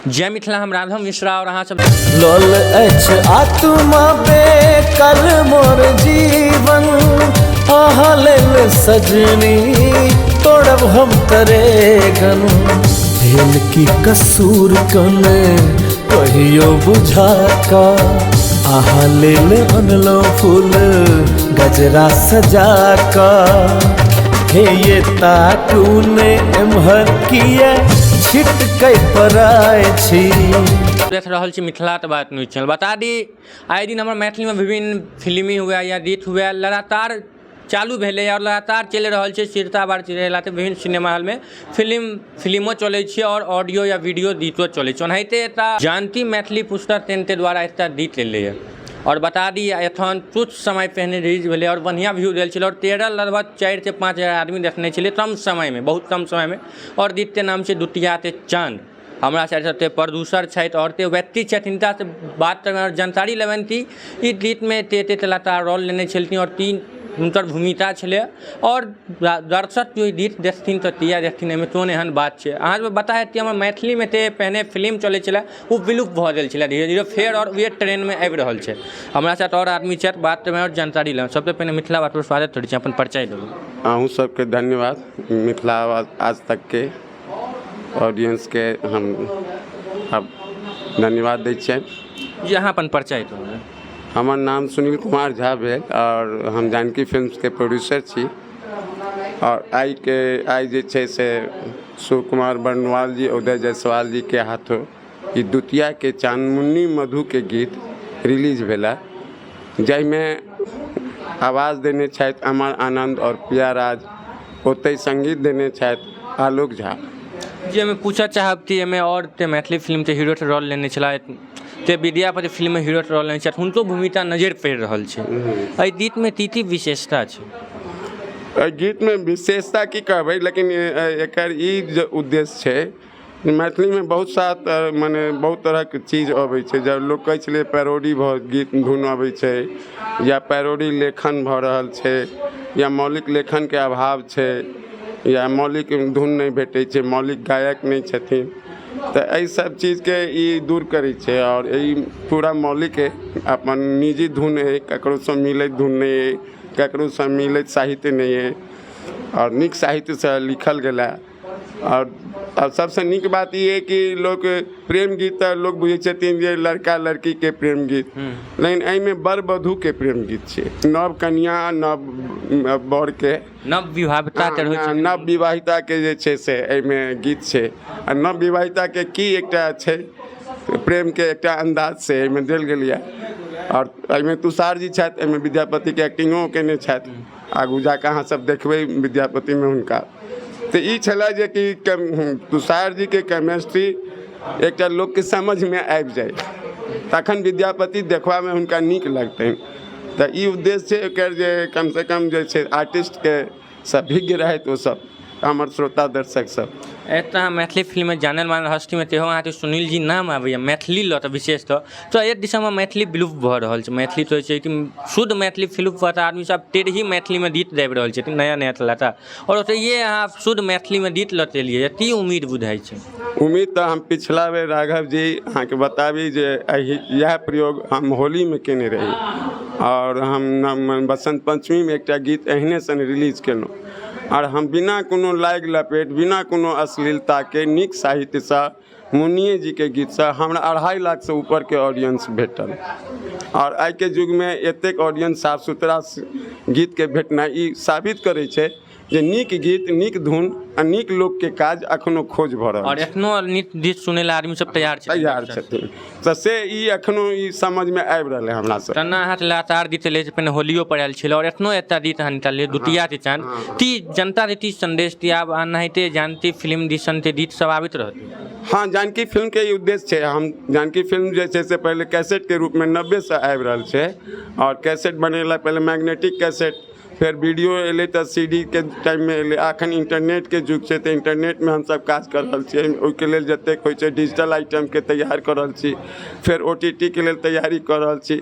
जय मिथिला, हम राघव मिश्रा और अहाँ सब लोल अछि आत्मा बेकल मोर जीवन, आहा लेल सजनी तोड़ब हम तरेगन। भेल की कसूर कने कहियो बुझा का, आहा लेल अनलो फूल गजरा सजा का। हे ये ताटू ने एम्हर किए छिटकै पराय छी। देख रहल छी मिथिला तऽ बात न्यूज चैनल। बता दी आए दिन हमारे मैथिली में विभिन्न फिल्मी हुआ या गीत हुआ लगातार चालू भेलै और लगातार चलि रहल छै। चिरता बार चिरेलाते विभिन्न सिनेमा हॉल में फिल्मों चलै छै और ऑडियो या वीडियो गीतो चलै छै। ओनाहिते एतऽ जानकी मैथिली पुस्तक केंद्र द्वारा एकटा गीत लेलै और बता दी एखन कुछ समय पहले रिलीज भेलै और बढ़िया व्यू देल छलै और 13 लगभग 4 से 5 हज़ार आदमी देखने छलै कम समय में, बहुत कम समय में। और गीत के नाम छै दुतिया ते चाँद। हमारा साथ प्रोड्यूसर छथि और व्यक्ति छथि, हिनका से बात करना जानकारी लेबनि कि ई गीत में ते लगातार रोल लेने छलखिन और 3 हुनकर भूमिका छलै और दर्शक जो गीत देखथिन तऽ तिया देखथिन, एहिमे कोन एहन बात छै। अहाँ बताए कि हमर मैथिली में ते पहिने फिल्म चलै छलै ओ विलुप्त भऽ गेल छलै धीरे धीरे, फेर और वे ट्रेंड में आबि रहल छै। हमरा साथ और आदमी छथि, बात करबै और जानकारी लेब। सबसे पहिने मिथिला बात पर स्वागत करै छी, अपन परिचय देबै। अहूँ सबके धन्यवाद, मिथिला आज तक के ऑडियंस के हम अब धन्यवाद दै छियनि। जी अहाँ अपन परिचय देबै। हमर नाम सुनील कुमार झा भेल और हम जानकी फिल्म्स के प्रोड्यूसर छी। और आई जे छै से शिव कुमार बर्नवाल जी, उदय जायसवाल जी के हाथों ई दुतिया के चांदमुन्नी मधु के गीत रिलीज भेला, जाहिमे आवाज़ देने छथि अमर आनंद और प्रिया राज, ओतै संगीत देने छथि आलोक झा जी। हमें पूछा चाहब कि एहिमे और मैथिली फिल्म के हीरो के रोल लेने छला ते विद्यापति फिल्म में हीरो के रोल लेने छथि, हुनको भूमिका नजर पड़ि रहल छै। एहि गीत में की विशेषता छै? गीत में विशेषता की कहबै, लेकिन एकर ई जे उद्देश्य छै, मैथिली में बहुत सा माने बहुत तरह के चीज अबै छै। जब लोग कहै छलै पैरोडी गीत धुन अबै छै या पैरोडी लेखन भऽ रहल छै या मौलिक लेखन के अभाव छै या मौलिक धुन नहीं भेटै छै, मौलिक गायक नहीं छथिन, तो एहि सब चीज के ई दूर करै छै। और ई पूरा मौलिक है, अपन निजी धुन है, ककरो से मिलैत धुन नहीं है, ककरो से मिलैत साहित्य नहीं है और निक साहित्य से लिखल गेला। और सबसे निक बात ये है कि लोग प्रेम गीत लोग बुझे छथिन जे लड़का लड़की के प्रेम गीत, लेकिन एहिमे बर वधू के प्रेम गीत छै। नव कन्या नव बर के नव विवाहिता के जे छै से एहिमे गीत छै। आ नव विवाहिता के की एकटा छै प्रेम के एकटा अंदाज से एहिमे देल गेल यऽ। और एहिमे तुषार जी छथि, एहिमे विद्यापति के एक्टिंगो केने छथि, आगू जाके अहाँ सब देखबै विद्यापति में हुनका। तो ई छला जे कि तुषार जी के केमिस्ट्री एकटा लोग के समझ में आबि जाए, तखन विद्यापति देखबा में हुनका नीक लगतनि। तो ई उद्देश्य छै एकर जे कम से कम जे छै आर्टिस्ट के सब भिज्ञ रहत, ओ सब हमर श्रोता दर्शक सब। एतऽ मैथिली फिल्म में जानल मानल हस्ती में तेहो अहाँके सुनील जी नाम आबैया मैथिली लऽ तऽ विशेषतः। तो एक दिशा में मैथिली विलुप्त भऽ रहल छै। मैथिली तो छै कि शुद्ध मैथिली फिल्म पर आदमी सब टेढ़ी मैथिली में गीत गाबि रहल छथिन नया नया तलाता, और ओतहिए अहाँ शुद्ध मैथिली में गीत लतेलिए, की उम्मीद बुझाइ छै? उम्मीद तो हम पिछला बेर राघव जी अहाँके बताबी जे यह प्रयोग हम होली में केने रही और हम बसंत पंचमी में एकटा गीत एहने सन रिलीज केलहुँ। और हम बिना कोनो लाग लपेट, बिना कोनो अश्लीलता के नीक साहित्य से मुनिये जी के गीत से हमरा 2.5 लाख से ऊपर के ऑडियंस भेटल। और आई के युग में एतेक ऑडियंस साफ सुथरा गीत के भेटनाइ ई साबित करै छै जे नीक गीत, नीक धुन आ नीक लोक के काज अखनो खोज भऽ रहल छै। और एखनो नीक गीत सुनै ला आदमी सब तैयार छथिन। तो से ई अखनो ई समझ में आबि रहल है हमरा सब। तना हाथ लगातार गीत ले पहिने होलियो पर आयल छलै और एखनो एकटा गीत अहाँ निकाललियै दुतिया के चाँद। ती जनता के संदेश दियाब अनाहिते जानकी फिल्म दिसन के गीत सब आबैत रहतै। हाँ, जानकी फिल्म के उद्देश्य छै, हम जानकी फिल्म जे छै से पहले कैसेट के रूप में 90 से आबि रहल छै और कैसेट बनेला पहले मैग्नेटिक कैसेट, फिर वीडियो एले तो CD के टाइम में एले, अखन इंटरनेट के युग छै तो इंटरनेट में हम सब काज कर रहल छियै। ओहिके लेल जतेक होइ छै डिजिटल आइटम के तैयार कर रहल छी, फिर OTT के लेल तैयारी कर रहल छी,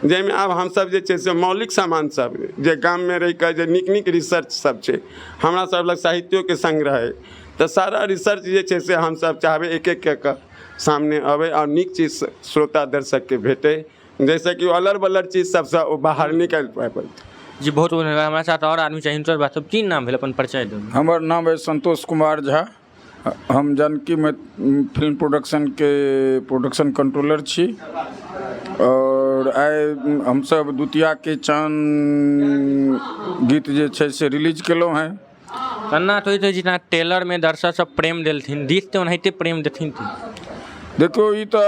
जाहिमे आब हम सब जे छै से मौलिक सामान सब जे गाम में रहि कऽ जे नीक नीक रिसर्च सब छै, हमरा सब लग साहित्यों के संग्रह है, तो सारा रिसर्च जे छै से हम सब चाहबै एक एक कऽ सामने अबै और नीक चीज श्रोता दर्शक के भेटे, जैसे कि अलर बलर चीज सबसे ओ बाहर निकल पाए। जी बहुत बहुत धन्यवाद। हमारे साथ और आदमी चाहिए हुनकर बात। की नाम भेल, अपन परिचय दू। हमर नाम है संतोष कुमार झा। हम जानकी में फिल्म प्रोडक्शन के प्रोडक्शन कंट्रोलर छी और आइ हमसब दुतिया के चांद गीत जे छै से रिलीज केलहुँ हैं। कन्ना तो जितना टेलर में दर्शक सब प्रेम देलथिन, गीत तो ओनाहिते प्रेम देथिन। देखियो ई तो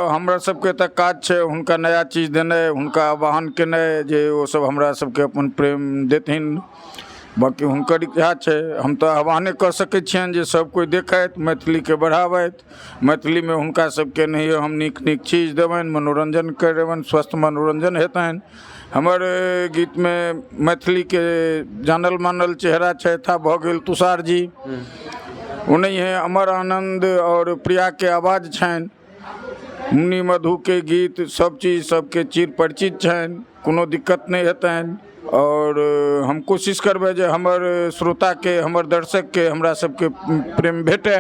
हमरा सबके तऽ काज छै हुनका नया चीज देनाइ, हुनका आह्वान केनाइ जे ओ सब हमरा सबके अपन प्रेम देथिन। बाकी हुनकर इएह छै, हम तऽ आह्वाने कऽ सकै छियनि जे सब कोइ देखथि, मैथिलीके बढ़ाबथि, मैथिलीमे हुनका सबके नहीं हम नीक नीक चीज देबनि, मनोरंजन करेबनि, स्वस्थ मनोरंजन हेतनि। हमर गीतमे मैथिलीके जानल मानल चेहरा छथि भऽ गेल तुषार जी, उन्हें अमर आनंद और प्रिया के आवाज़ छनि, मुनि मधु के गीत सब चीज सबके चिर परिचित छनि, कोनो दिक्कत नहीं हेतनि। और हम कोशिश करबै जे हमर श्रोता के, हमर दर्शक के हमरा सबके प्रेम भेटे।